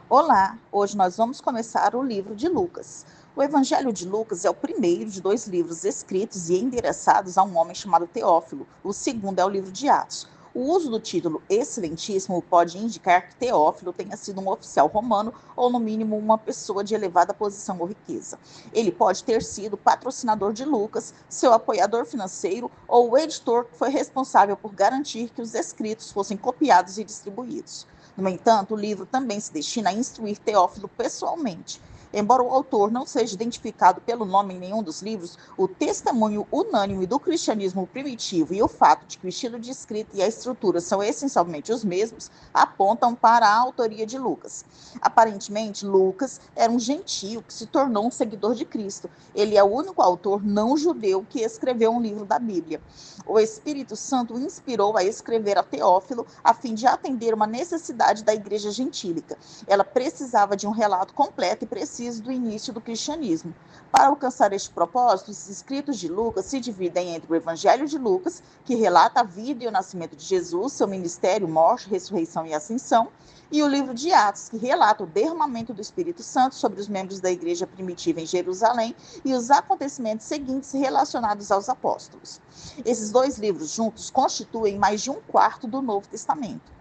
Olá, hoje nós vamos começar o livro de Lucas. O Evangelho de Lucas é o primeiro de dois livros escritos e endereçados a um homem chamado Teófilo. O segundo é o livro de Atos. O uso do título Excelentíssimo pode indicar que Teófilo tenha sido um oficial romano ou, no mínimo, uma pessoa de elevada posição ou riqueza. Ele pode ter sido patrocinador de Lucas, seu apoiador financeiro ou o editor que foi responsável por garantir que os escritos fossem copiados e distribuídos. No entanto, o livro também se destina a instruir Teófilo pessoalmente. Embora o autor não seja identificado pelo nome em nenhum dos livros, o testemunho unânime do cristianismo primitivo e o fato de que o estilo de escrita e a estrutura são essencialmente os mesmos apontam para a autoria de Lucas. Aparentemente, Lucas era um gentio que se tornou um seguidor de Cristo. Ele é o único autor não judeu que escreveu um livro da Bíblia. O Espírito Santo o inspirou a escrever a Teófilo a fim de atender uma necessidade da igreja gentílica. Ela precisava de um relato completo e preciso do início do cristianismo. Para alcançar este propósito, os escritos de Lucas se dividem entre o Evangelho de Lucas, que relata a vida e o nascimento de Jesus, seu ministério, morte, ressurreição e ascensão, e o livro de Atos, que relata o derramamento do Espírito Santo sobre os membros da igreja primitiva em Jerusalém e os acontecimentos seguintes relacionados aos apóstolos. Esses dois livros juntos constituem mais de um quarto do Novo Testamento.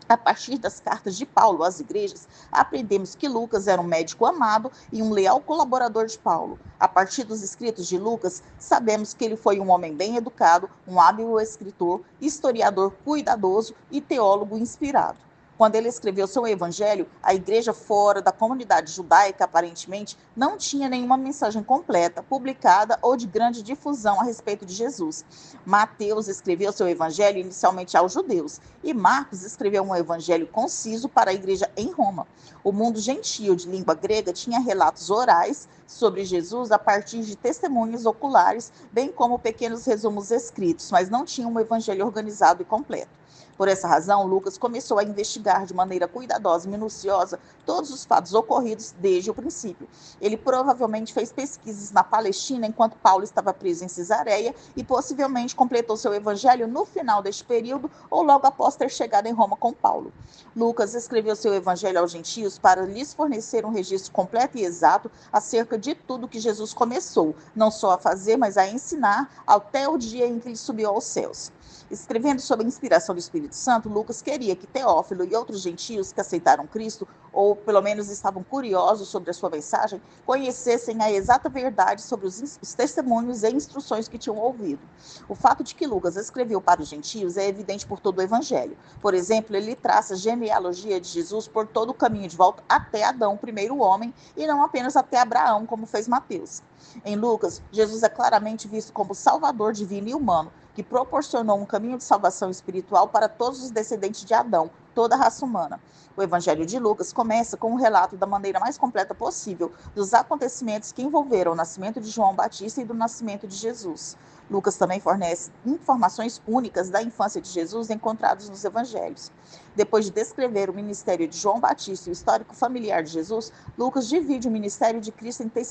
A partir das cartas de Paulo às igrejas, aprendemos que Lucas era um médico amado e um leal colaborador de Paulo. A partir dos escritos de Lucas, sabemos que ele foi um homem bem educado, um hábil escritor, historiador cuidadoso e teólogo inspirado. Quando ele escreveu seu evangelho, a igreja fora da comunidade judaica, aparentemente, não tinha nenhuma mensagem completa, publicada ou de grande difusão a respeito de Jesus. Mateus escreveu seu evangelho inicialmente aos judeus, e Marcos escreveu um evangelho conciso para a igreja em Roma. O mundo gentio de língua grega tinha relatos orais sobre Jesus a partir de testemunhos oculares, bem como pequenos resumos escritos, mas não tinha um evangelho organizado e completo. Por essa razão, Lucas começou a investigar de maneira cuidadosa e minuciosa todos os fatos ocorridos desde o princípio. Ele provavelmente fez pesquisas na Palestina enquanto Paulo estava preso em Cesareia e possivelmente completou seu evangelho no final deste período ou logo após ter chegado em Roma com Paulo. Lucas escreveu seu evangelho aos gentios para lhes fornecer um registro completo e exato acerca de tudo que Jesus começou, não só a fazer, mas a ensinar até o dia em que ele subiu aos céus. Escrevendo sob a inspiração do Espírito Santo, Lucas queria que Teófilo e outros gentios que aceitaram Cristo, ou pelo menos estavam curiosos sobre a sua mensagem, conhecessem a exata verdade sobre os testemunhos e instruções que tinham ouvido. O fato de que Lucas escreveu para os gentios é evidente por todo o Evangelho. Por exemplo, ele traça a genealogia de Jesus por todo o caminho de volta até Adão, o primeiro homem, e não apenas até Abraão, como fez Mateus. Em Lucas, Jesus é claramente visto como Salvador divino e humano, que proporcionou um caminho de salvação espiritual para todos os descendentes de Adão, toda a raça humana. O Evangelho de Lucas começa com um relato da maneira mais completa possível dos acontecimentos que envolveram o nascimento de João Batista e do nascimento de Jesus. Lucas também fornece informações únicas da infância de Jesus encontradas nos evangelhos. Depois de descrever o ministério de João Batista e o histórico familiar de Jesus, Lucas divide o ministério de Cristo em três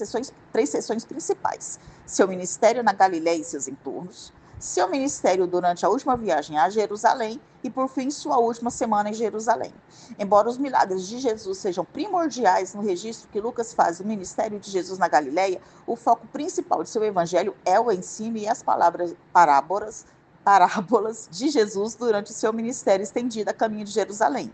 seções principais: seu ministério na Galiléia e seus entornos, seu ministério durante a última viagem a Jerusalém e, por fim, sua última semana em Jerusalém. Embora os milagres de Jesus sejam primordiais no registro que Lucas faz do ministério de Jesus na Galileia, o foco principal de seu evangelho é o ensino e as parábolas de Jesus durante o seu ministério estendido a caminho de Jerusalém.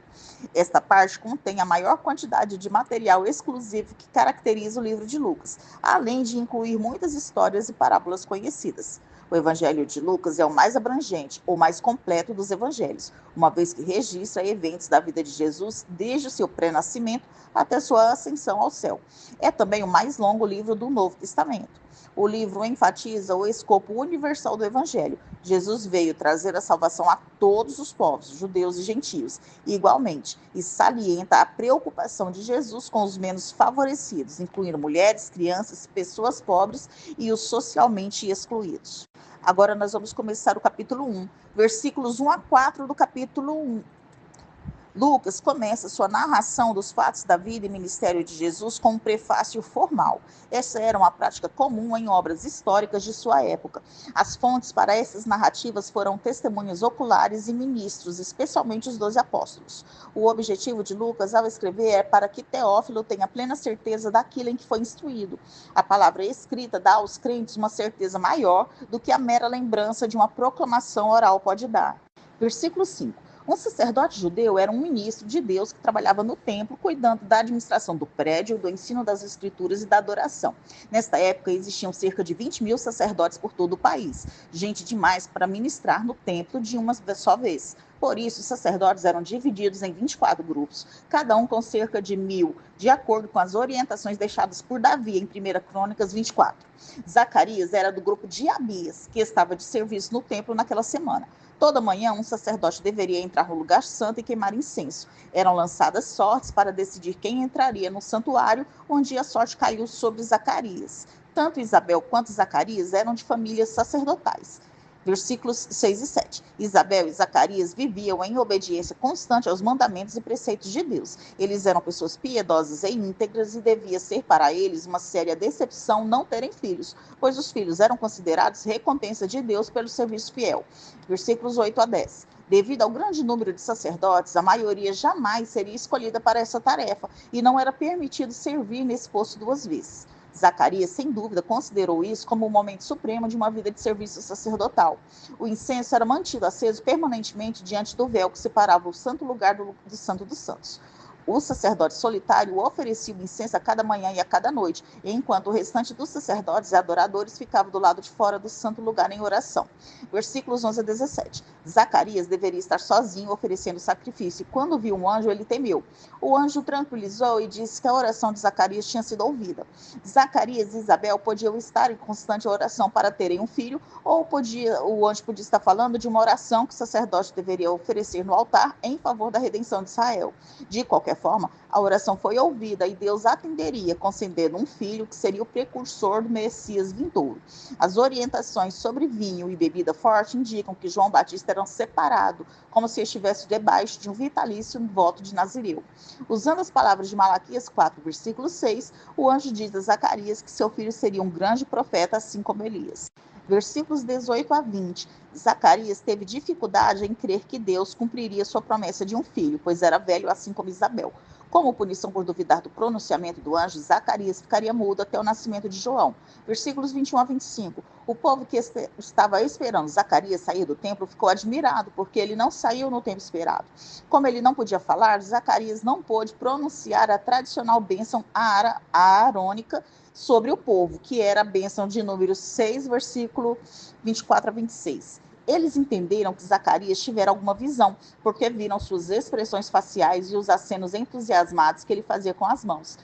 Esta parte contém a maior quantidade de material exclusivo que caracteriza o livro de Lucas, além de incluir muitas histórias e parábolas conhecidas. O Evangelho de Lucas é o mais abrangente, ou mais completo dos evangelhos, uma vez que registra eventos da vida de Jesus desde o seu pré-nascimento até sua ascensão ao céu. É também o mais longo livro do Novo Testamento. O livro enfatiza o escopo universal do Evangelho. Jesus veio trazer a salvação a todos os povos, judeus e gentios, igualmente, e salienta a preocupação de Jesus com os menos favorecidos, incluindo mulheres, crianças, pessoas pobres e os socialmente excluídos. Agora nós vamos começar o capítulo 1, versículos 1 a 4 do capítulo 1. Lucas começa sua narração dos fatos da vida e ministério de Jesus com um prefácio formal. Essa era uma prática comum em obras históricas de sua época. As fontes para essas narrativas foram testemunhos oculares e ministros, especialmente os 12 apóstolos. O objetivo de Lucas ao escrever é para que Teófilo tenha plena certeza daquilo em que foi instruído. A palavra escrita dá aos crentes uma certeza maior do que a mera lembrança de uma proclamação oral pode dar. Versículo 5. Um sacerdote judeu era um ministro de Deus que trabalhava no templo, cuidando da administração do prédio, do ensino das escrituras e da adoração. Nesta época, existiam cerca de 20 mil sacerdotes por todo o país, gente demais para ministrar no templo de uma só vez. Por isso, os sacerdotes eram divididos em 24 grupos, cada um com cerca de 1.000, de acordo com as orientações deixadas por Davi em 1 Crônicas 24. Zacarias era do grupo de Abias, que estava de serviço no templo naquela semana. Toda manhã, um sacerdote deveria entrar no lugar santo e queimar incenso. Eram lançadas sortes para decidir quem entraria no santuário, onde a sorte caiu sobre Zacarias. Tanto Isabel quanto Zacarias eram de famílias sacerdotais. Versículos 6 e 7. Isabel e Zacarias viviam em obediência constante aos mandamentos e preceitos de Deus. Eles eram pessoas piedosas e íntegras e devia ser para eles uma séria decepção não terem filhos, pois os filhos eram considerados recompensa de Deus pelo serviço fiel. Versículos 8 a 10. Devido ao grande número de sacerdotes, a maioria jamais seria escolhida para essa tarefa e não era permitido servir nesse posto 2 vezes. Zacarias, sem dúvida, considerou isso como o momento supremo de uma vida de serviço sacerdotal. O incenso era mantido aceso permanentemente diante do véu que separava o santo lugar do Santo dos Santos. O sacerdote solitário oferecia o incenso a cada manhã e a cada noite, enquanto o restante dos sacerdotes e adoradores ficava do lado de fora do santo lugar em oração. Versículos 11 a 17. Zacarias deveria estar sozinho oferecendo sacrifício, e quando viu um anjo, ele temeu. O anjo o tranquilizou e disse que a oração de Zacarias tinha sido ouvida. Zacarias e Isabel podiam estar em constante oração para terem um filho, ou o anjo podia estar falando de uma oração que o sacerdote deveria oferecer no altar em favor da redenção de Israel. De qualquer forma, a oração foi ouvida e Deus atenderia, concedendo um filho que seria o precursor do Messias vindouro. As orientações sobre vinho e bebida forte indicam que João Batista era separado, como se estivesse debaixo de um vitalício voto de Nazireu. Usando as palavras de Malaquias 4, versículo 6, o anjo diz a Zacarias que seu filho seria um grande profeta, assim como Elias. Versículos 18 a 20. Zacarias teve dificuldade em crer que Deus cumpriria sua promessa de um filho, pois era velho assim como Isabel. Como punição por duvidar do pronunciamento do anjo, Zacarias ficaria mudo até o nascimento de João. Versículos 21 a 25. O povo que estava esperando Zacarias sair do templo ficou admirado, porque ele não saiu no tempo esperado. Como ele não podia falar, Zacarias não pôde pronunciar a tradicional bênção aarônica sobre o povo, que era a bênção de número 6, versículo 24 a 26. Eles entenderam que Zacarias tivera alguma visão, porque viram suas expressões faciais e os acenos entusiasmados que ele fazia com as mãos.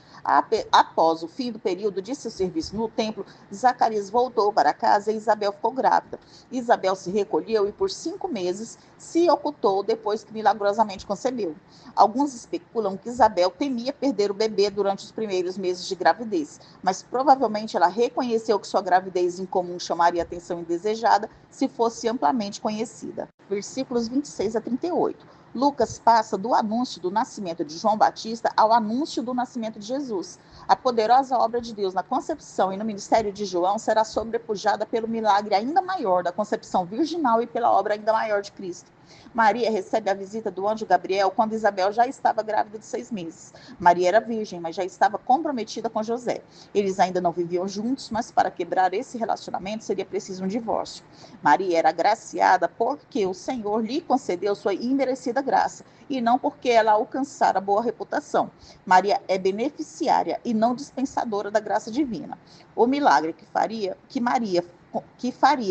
Após o fim do período de seu serviço no templo, Zacarias voltou para casa e Isabel ficou grávida. Isabel se recolheu e por 5 meses se ocultou depois que milagrosamente concebeu. Alguns especulam que Isabel temia perder o bebê durante os primeiros meses de gravidez, mas provavelmente ela reconheceu que sua gravidez incomum chamaria atenção indesejada se fosse amplamente conhecida. Versículos 26 a 38. Lucas passa do anúncio do nascimento de João Batista ao anúncio do nascimento de Jesus. A poderosa obra de Deus na concepção e no ministério de João será sobrepujada pelo milagre ainda maior da concepção virginal e pela obra ainda maior de Cristo. Maria recebe a visita do anjo Gabriel quando Isabel já estava grávida de 6 meses. Maria era virgem, mas já estava comprometida com José. Eles ainda não viviam juntos, mas para quebrar esse relacionamento seria preciso um divórcio. Maria era agraciada porque o Senhor lhe concedeu sua imerecida graça, e não porque ela alcançara boa reputação. Maria é beneficiária e não dispensadora da graça divina. O milagre que faria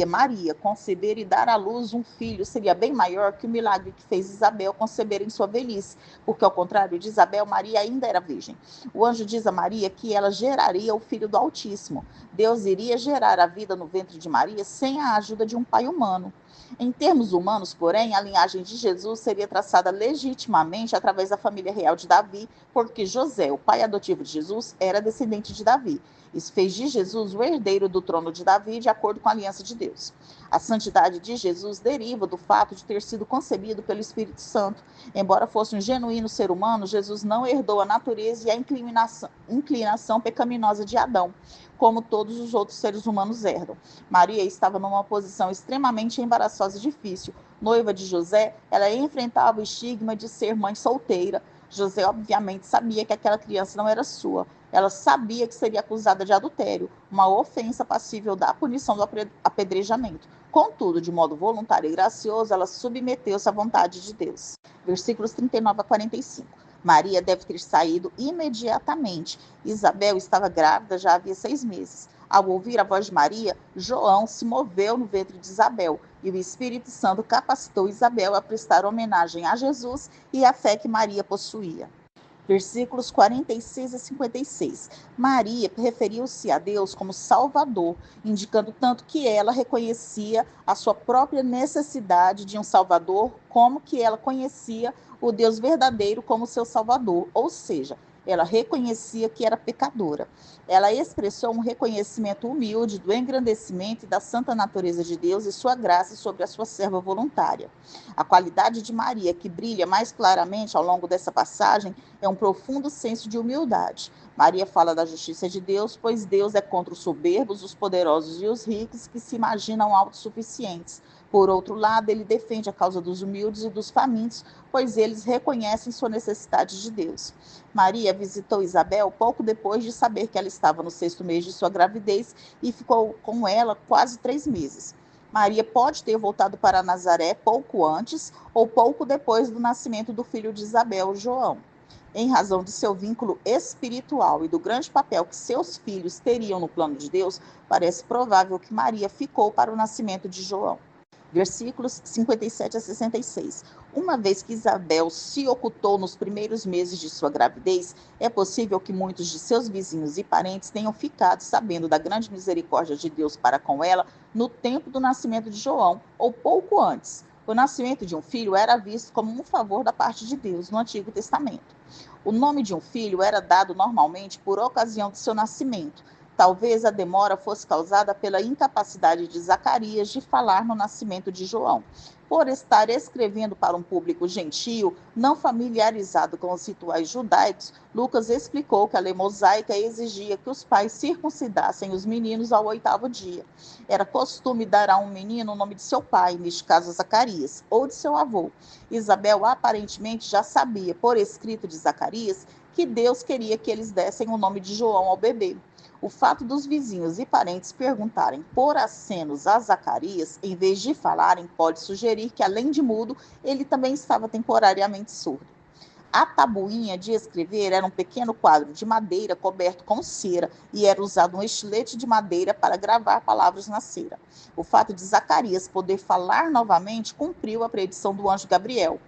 Maria conceber e dar à luz um filho seria bem maior que o milagre que fez Isabel conceber em sua velhice, porque ao contrário de Isabel, Maria ainda era virgem. O anjo diz a Maria que ela geraria o filho do Altíssimo. Deus iria gerar a vida no ventre de Maria sem a ajuda de um pai humano. Em termos humanos, porém, a linhagem de Jesus seria traçada legitimamente através da família real de Davi, porque José, o pai adotivo de Jesus, era descendente de Davi. Isso fez de Jesus o herdeiro do trono de Davi, de acordo com a aliança de Deus. A santidade de Jesus deriva do fato de ter sido concebido pelo Espírito Santo. Embora fosse um genuíno ser humano, Jesus não herdou a natureza e a inclinação pecaminosa de Adão, como todos os outros seres humanos herdam. Maria estava numa posição extremamente embaraçosa e difícil. Noiva de José, ela enfrentava o estigma de ser mãe solteira. José, obviamente, sabia que aquela criança não era sua. Ela sabia que seria acusada de adultério, uma ofensa passível da punição do apedrejamento. Contudo, de modo voluntário e gracioso, ela submeteu-se à vontade de Deus. Versículos 39 a 45. Maria deve ter saído imediatamente. Isabel estava grávida já havia 6 meses. Ao ouvir a voz de Maria, João se moveu no ventre de Isabel, e o Espírito Santo capacitou Isabel a prestar homenagem a Jesus e à fé que Maria possuía. Versículos 46 a 56. Maria referiu-se a Deus como Salvador, indicando tanto que ela reconhecia a sua própria necessidade de um Salvador, como que ela conhecia o Deus verdadeiro como seu Salvador, ou seja, ela reconhecia que era pecadora. Ela expressou um reconhecimento humilde do engrandecimento e da santa natureza de Deus e sua graça sobre a sua serva voluntária. A qualidade de Maria, que brilha mais claramente ao longo dessa passagem, é um profundo senso de humildade. Maria fala da justiça de Deus, pois Deus é contra os soberbos, os poderosos e os ricos que se imaginam autossuficientes. Por outro lado, ele defende a causa dos humildes e dos famintos, pois eles reconhecem sua necessidade de Deus. Maria visitou Isabel pouco depois de saber que ela estava no 6º mês de sua gravidez e ficou com ela quase 3 meses. Maria pode ter voltado para Nazaré pouco antes ou pouco depois do nascimento do filho de Isabel, João. Em razão de seu vínculo espiritual e do grande papel que seus filhos teriam no plano de Deus, parece provável que Maria ficou para o nascimento de João. Versículos 57 a 66. Uma vez que Isabel se ocultou nos primeiros meses de sua gravidez, é possível que muitos de seus vizinhos e parentes tenham ficado sabendo da grande misericórdia de Deus para com ela no tempo do nascimento de João, ou pouco antes. O nascimento de um filho era visto como um favor da parte de Deus no Antigo Testamento. O nome de um filho era dado normalmente por ocasião de seu nascimento. Talvez a demora fosse causada pela incapacidade de Zacarias de falar no nascimento de João. Por estar escrevendo para um público gentio, não familiarizado com os rituais judaicos, Lucas explicou que a lei mosaica exigia que os pais circuncidassem os meninos ao 8º dia. Era costume dar a um menino o nome de seu pai, neste caso Zacarias, ou de seu avô. Isabel aparentemente já sabia, por escrito de Zacarias, que Deus queria que eles dessem o nome de João ao bebê. O fato dos vizinhos e parentes perguntarem por acenos a Zacarias, em vez de falarem, pode sugerir que, além de mudo, ele também estava temporariamente surdo. A tabuinha de escrever era um pequeno quadro de madeira coberto com cera e era usado um estilete de madeira para gravar palavras na cera. O fato de Zacarias poder falar novamente cumpriu a predição do anjo Gabriel.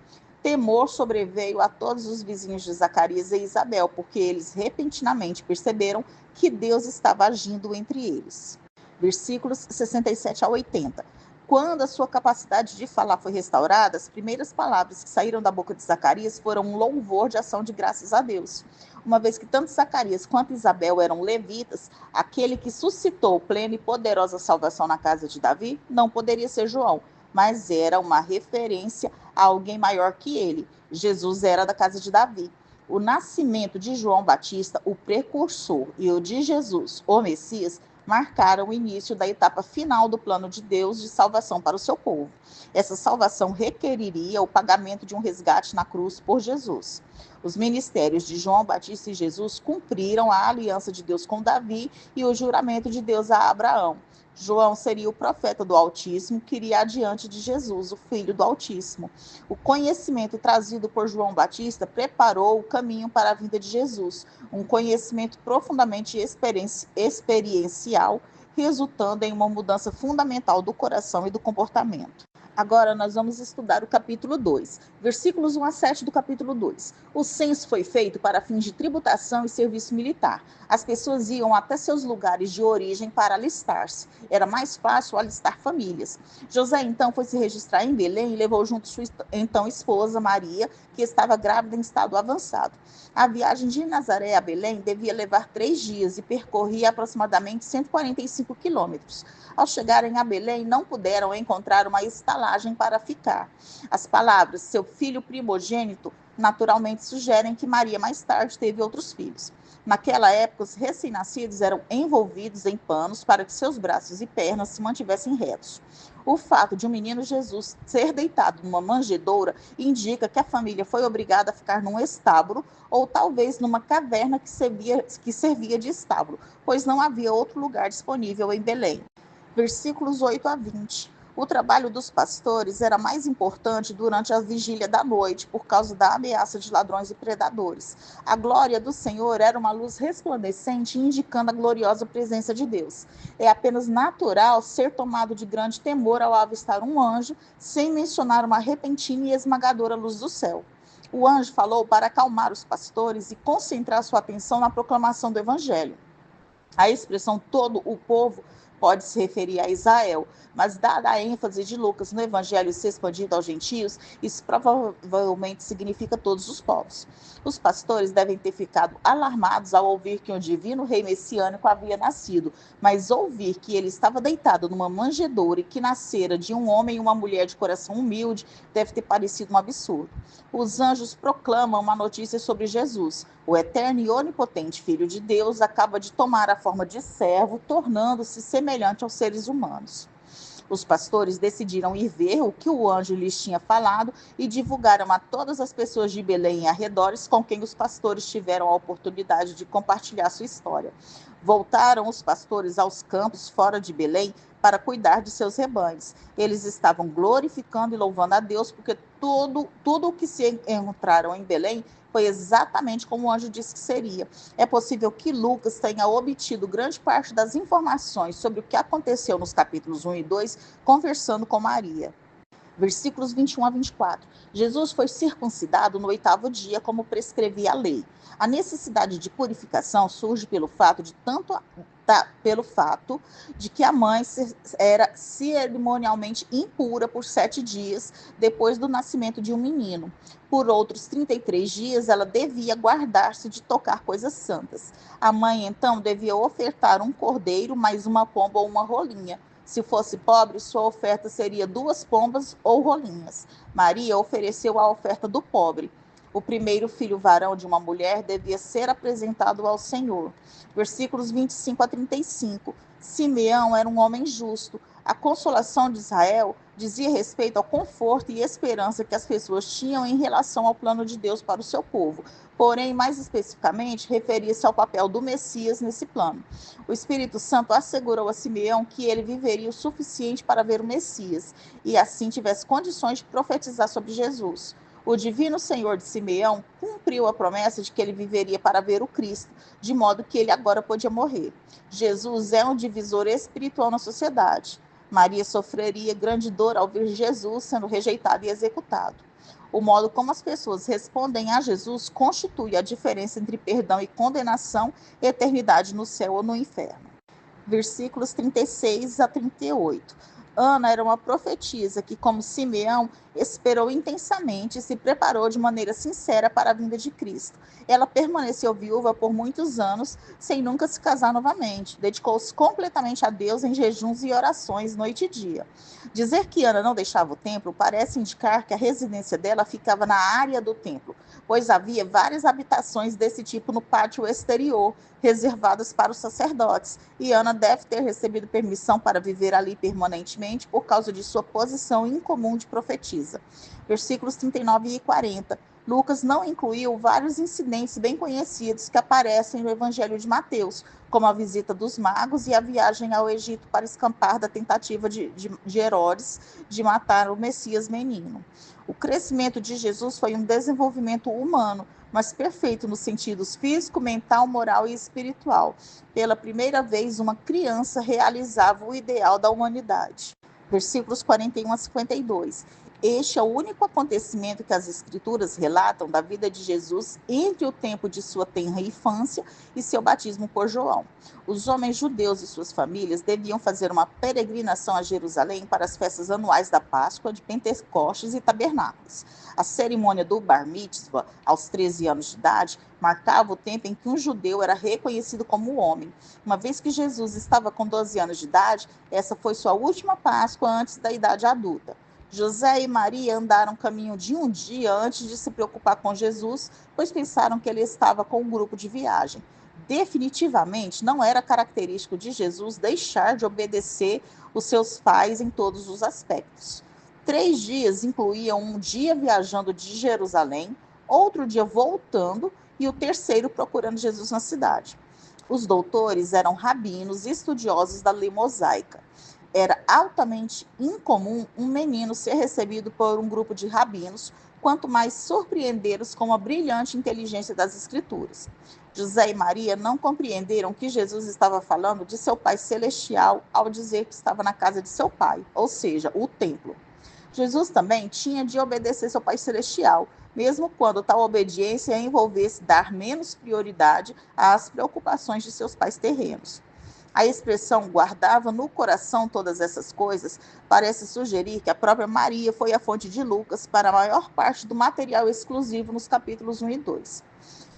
Temor sobreveio a todos os vizinhos de Zacarias e Isabel, porque eles repentinamente perceberam que Deus estava agindo entre eles. Versículos 67 a 80. Quando a sua capacidade de falar foi restaurada, as primeiras palavras que saíram da boca de Zacarias foram um louvor de ação de graças a Deus. Uma vez que tanto Zacarias quanto Isabel eram levitas, aquele que suscitou plena e poderosa salvação na casa de Davi não poderia ser João, mas era uma referência a alguém maior que ele. Jesus era da casa de Davi. O nascimento de João Batista, o precursor, e o de Jesus, o Messias, marcaram o início da etapa final do plano de Deus de salvação para o seu povo. Essa salvação requeriria o pagamento de um resgate na cruz por Jesus. Os ministérios de João Batista e Jesus cumpriram a aliança de Deus com Davi e o juramento de Deus a Abraão. João seria o profeta do Altíssimo que iria adiante de Jesus, o Filho do Altíssimo. O conhecimento trazido por João Batista preparou o caminho para a vinda de Jesus, um conhecimento profundamente experiencial, resultando em uma mudança fundamental do coração e do comportamento. Agora nós vamos estudar o capítulo 2, versículos 1 a 7 do capítulo 2. O censo foi feito para fins de tributação e serviço militar. As pessoas iam até seus lugares de origem para alistar-se. Era mais fácil alistar famílias. José então foi se registrar em Belém e levou junto sua então esposa Maria, que estava grávida em estado avançado. A viagem de Nazaré a Belém devia levar 3 dias e percorria aproximadamente 145 quilômetros. Ao chegarem a Belém, não puderam encontrar uma estalagem para ficar. As palavras seu filho primogênito naturalmente sugerem que Maria mais tarde teve outros filhos. Naquela época, os recém-nascidos eram envolvidos em panos para que seus braços e pernas se mantivessem retos. O fato de um menino Jesus ser deitado numa manjedoura indica que a família foi obrigada a ficar num estábulo ou talvez numa caverna que servia de estábulo, pois não havia outro lugar disponível em Belém. Versículos 8 a 20. O trabalho dos pastores era mais importante durante a vigília da noite, por causa da ameaça de ladrões e predadores. A glória do Senhor era uma luz resplandecente, indicando a gloriosa presença de Deus. É apenas natural ser tomado de grande temor ao avistar um anjo, sem mencionar uma repentina e esmagadora luz do céu. O anjo falou para acalmar os pastores e concentrar sua atenção na proclamação do evangelho. A expressão todo o povo pode se referir a Israel, mas dada a ênfase de Lucas no evangelho ser expandido aos gentios, isso provavelmente significa todos os povos. Os pastores devem ter ficado alarmados ao ouvir que um divino rei messiânico havia nascido, mas ouvir que ele estava deitado numa manjedoura e que nascera de um homem e uma mulher de coração humilde deve ter parecido um absurdo. Os anjos proclamam uma notícia sobre Jesus. O eterno e onipotente Filho de Deus acaba de tomar a forma de servo, tornando-se semelhante aos seres humanos. Os pastores decidiram ir ver o que o anjo lhes tinha falado e divulgaram a todas as pessoas de Belém e arredores com quem os pastores tiveram a oportunidade de compartilhar sua história. Voltaram os pastores aos campos fora de Belém para cuidar de seus rebanhos. Eles estavam glorificando e louvando a Deus porque tudo o que se encontraram em Belém foi exatamente como o anjo disse que seria. É possível que Lucas tenha obtido grande parte das informações sobre o que aconteceu nos capítulos 1 e 2, conversando com Maria. Versículos 21 a 24. Jesus foi circuncidado no 8º dia, como prescrevia a lei. A necessidade de purificação surge pelo fato de que a mãe era cerimonialmente impura por 7 dias depois do nascimento de um menino. Por outros 33 dias, ela devia guardar-se de tocar coisas santas. A mãe, então, devia ofertar um cordeiro, mais uma pomba ou uma rolinha. Se fosse pobre, sua oferta seria 2 pombas ou rolinhas. Maria ofereceu a oferta do pobre. O primeiro filho varão de uma mulher devia ser apresentado ao Senhor. Versículos 25 a 35. Simeão era um homem justo. A consolação de Israel dizia respeito ao conforto e esperança que as pessoas tinham em relação ao plano de Deus para o seu povo. Porém, mais especificamente, referia-se ao papel do Messias nesse plano. O Espírito Santo assegurou a Simeão que ele viveria o suficiente para ver o Messias e assim tivesse condições de profetizar sobre Jesus. O divino Senhor de Simeão cumpriu a promessa de que ele viveria para ver o Cristo, de modo que ele agora podia morrer. Jesus é um divisor espiritual na sociedade. Maria sofreria grande dor ao ver Jesus sendo rejeitado e executado. O modo como as pessoas respondem a Jesus constitui a diferença entre perdão e condenação, eternidade no céu ou no inferno. Versículos 36 a 38. Ana era uma profetisa que, como Simeão, esperou intensamente e se preparou de maneira sincera para a vinda de Cristo. Ela permaneceu viúva por muitos anos, sem nunca se casar novamente. Dedicou-se completamente a Deus em jejuns e orações, noite e dia. Dizer que Ana não deixava o templo parece indicar que a residência dela ficava na área do templo, pois havia várias habitações desse tipo no pátio exterior, reservadas para os sacerdotes, e Ana deve ter recebido permissão para viver ali permanentemente por causa de sua posição incomum de profetisa. Versículos 39 e 40. Lucas não incluiu vários incidentes bem conhecidos que aparecem no Evangelho de Mateus, como a visita dos magos e a viagem ao Egito para escapar da tentativa de Herodes de matar o Messias menino. O crescimento de Jesus foi um desenvolvimento humano, mas perfeito nos sentidos físico, mental, moral e espiritual. Pela primeira vez, uma criança realizava o ideal da humanidade. Versículos 41 a 52. Este é o único acontecimento que as Escrituras relatam da vida de Jesus entre o tempo de sua tenra infância e seu batismo por João. Os homens judeus e suas famílias deviam fazer uma peregrinação a Jerusalém para as festas anuais da Páscoa, de Pentecostes e Tabernáculos. A cerimônia do Bar Mitzvah, aos 13 anos de idade, marcava o tempo em que um judeu era reconhecido como homem. Uma vez que Jesus estava com 12 anos de idade, essa foi sua última Páscoa antes da idade adulta. José e Maria andaram caminho de um dia antes de se preocupar com Jesus, pois pensaram que ele estava com um grupo de viagem. Definitivamente não era característico de Jesus deixar de obedecer os seus pais em todos os aspectos. 3 dias incluíam um dia viajando de Jerusalém, outro dia voltando e o terceiro procurando Jesus na cidade. Os doutores eram rabinos e estudiosos da lei mosaica. Era altamente incomum um menino ser recebido por um grupo de rabinos, quanto mais surpreendê-los com a brilhante inteligência das Escrituras. José e Maria não compreenderam que Jesus estava falando de seu Pai Celestial ao dizer que estava na casa de seu Pai, ou seja, o templo. Jesus também tinha de obedecer seu Pai Celestial, mesmo quando tal obediência envolvesse dar menos prioridade às preocupações de seus pais terrenos. A expressão guardava no coração todas essas coisas parece sugerir que a própria Maria foi a fonte de Lucas para a maior parte do material exclusivo nos capítulos 1 e 2.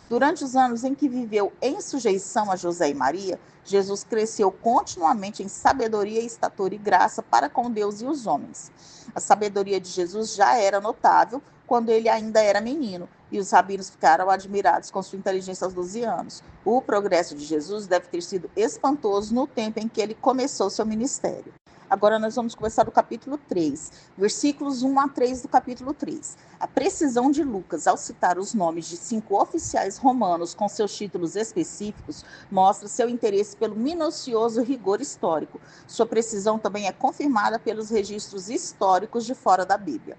Durante os anos em que viveu em sujeição a José e Maria, Jesus cresceu continuamente em sabedoria, estatura e graça para com Deus e os homens. A sabedoria de Jesus já era notável quando ele ainda era menino, e os rabinos ficaram admirados com sua inteligência aos 12 anos. O progresso de Jesus deve ter sido espantoso no tempo em que ele começou seu ministério. Agora nós vamos começar do capítulo 3, versículos 1 a 3 do capítulo 3. A precisão de Lucas ao citar os nomes de 5 oficiais romanos com seus títulos específicos mostra seu interesse pelo minucioso rigor histórico. Sua precisão também é confirmada pelos registros históricos de fora da Bíblia.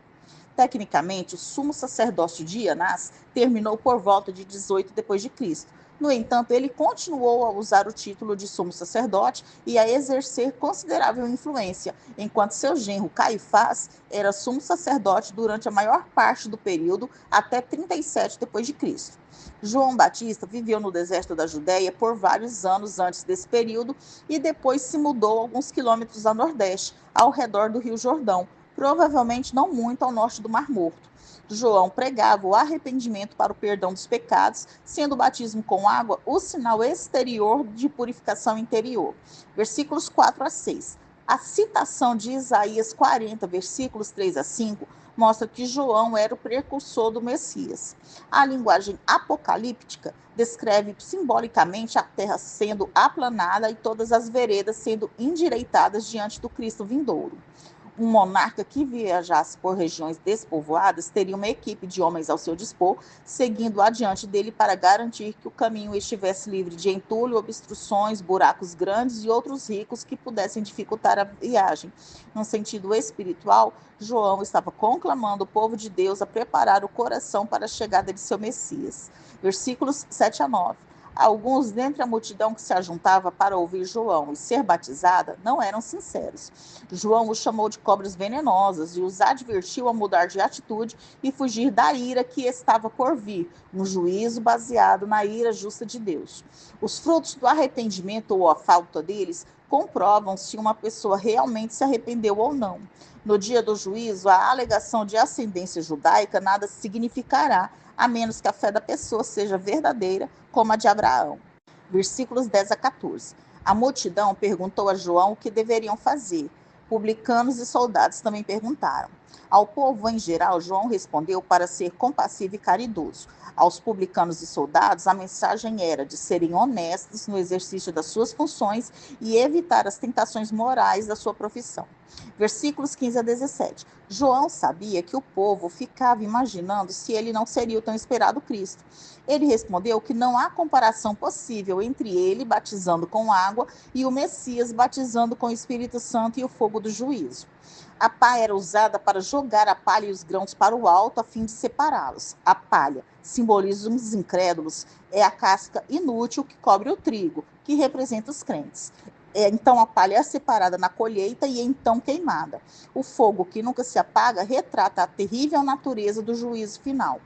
Tecnicamente, o sumo sacerdócio de Anás terminou por volta de 18 d.C. No entanto, ele continuou a usar o título de sumo sacerdote e a exercer considerável influência, enquanto seu genro Caifás era sumo sacerdote durante a maior parte do período, até 37 d.C. João Batista viveu no deserto da Judéia por vários anos antes desse período e depois se mudou alguns quilômetros a nordeste, ao redor do Rio Jordão, provavelmente não muito ao norte do Mar Morto. João pregava o arrependimento para o perdão dos pecados, sendo o batismo com água o sinal exterior de purificação interior. Versículos 4 a 6. A citação de Isaías 40, versículos 3 a 5, mostra que João era o precursor do Messias. A linguagem apocalíptica descreve simbolicamente a terra sendo aplanada e todas as veredas sendo endireitadas diante do Cristo vindouro. Um monarca que viajasse por regiões despovoadas teria uma equipe de homens ao seu dispor, seguindo adiante dele para garantir que o caminho estivesse livre de entulho, obstruções, buracos grandes e outros ricos que pudessem dificultar a viagem. No sentido espiritual, João estava conclamando o povo de Deus a preparar o coração para a chegada de seu Messias. Versículos 7 a 9. Alguns dentre a multidão que se ajuntava para ouvir João e ser batizada não eram sinceros. João os chamou de cobras venenosas e os advertiu a mudar de atitude e fugir da ira que estava por vir, um juízo baseado na ira justa de Deus. Os frutos do arrependimento ou a falta deles comprovam se uma pessoa realmente se arrependeu ou não. No dia do juízo, a alegação de ascendência judaica nada significará, a menos que a fé da pessoa seja verdadeira, como a de Abraão. Versículos 10 a 14. A multidão perguntou a João o que deveriam fazer. Publicanos e soldados também perguntaram. Ao povo em geral, João respondeu para ser compassivo e caridoso. Aos publicanos e soldados, a mensagem era de serem honestos no exercício das suas funções e evitar as tentações morais da sua profissão. Versículos 15 a 17. João sabia que o povo ficava imaginando se ele não seria o tão esperado Cristo. Ele respondeu que não há comparação possível entre ele batizando com água e o Messias batizando com o Espírito Santo e o fogo do juízo. A pá era usada para jogar a palha e os grãos para o alto a fim de separá-los. A palha simboliza os incrédulos, é a casca inútil que cobre o trigo, que representa os crentes. Então a palha é separada na colheita e então queimada. O fogo que nunca se apaga retrata a terrível natureza do juízo final.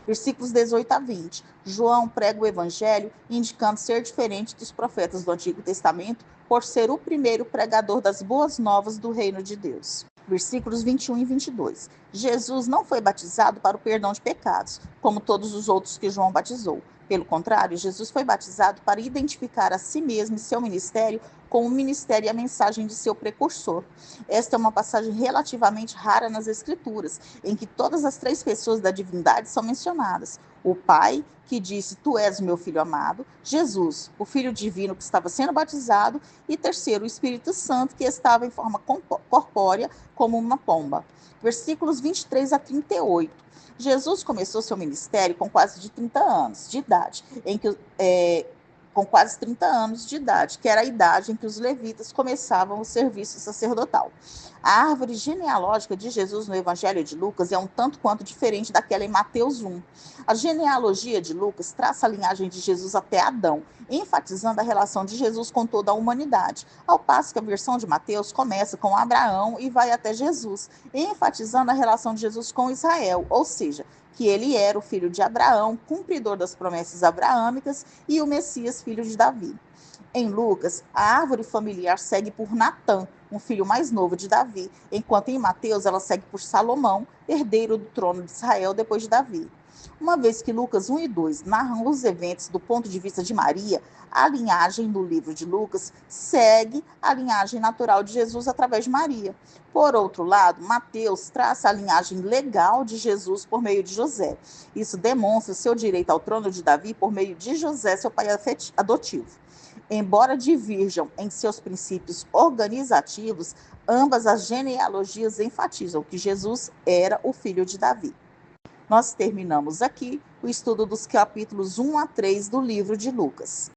Versículos 18 a 20. João prega o evangelho, indicando ser diferente dos profetas do Antigo Testamento, por ser o primeiro pregador das boas novas do reino de Deus. Versículos 21 e 22. Jesus não foi batizado para o perdão de pecados, como todos os outros que João batizou. Pelo contrário, Jesus foi batizado para identificar a si mesmo e seu ministério com o ministério e a mensagem de seu precursor. Esta é uma passagem relativamente rara nas Escrituras, em que todas as três pessoas da divindade são mencionadas. O Pai, que disse, tu és o meu filho amado, Jesus, o Filho divino que estava sendo batizado, e terceiro, o Espírito Santo, que estava em forma corpórea, como uma pomba. Versículos 23 a 38. Jesus começou seu ministério com quase de 30 anos de idade, com quase 30 anos de idade, que era a idade em que os levitas começavam o serviço sacerdotal. A árvore genealógica de Jesus no Evangelho de Lucas é um tanto quanto diferente daquela em Mateus 1. A genealogia de Lucas traça a linhagem de Jesus até Adão, enfatizando a relação de Jesus com toda a humanidade, ao passo que a versão de Mateus começa com Abraão e vai até Jesus, enfatizando a relação de Jesus com Israel, ou seja, que ele era o filho de Abraão, cumpridor das promessas abraâmicas, e o Messias, filho de Davi. Em Lucas, a árvore familiar segue por Natã, um filho mais novo de Davi, enquanto em Mateus ela segue por Salomão, herdeiro do trono de Israel depois de Davi. Uma vez que Lucas 1 e 2 narram os eventos do ponto de vista de Maria, a linhagem do livro de Lucas segue a linhagem natural de Jesus através de Maria. Por outro lado, Mateus traça a linhagem legal de Jesus por meio de José. Isso demonstra seu direito ao trono de Davi por meio de José, seu pai adotivo. Embora diverjam em seus princípios organizativos, ambas as genealogias enfatizam que Jesus era o filho de Davi. Nós terminamos aqui o estudo dos capítulos 1 a 3 do livro de Lucas.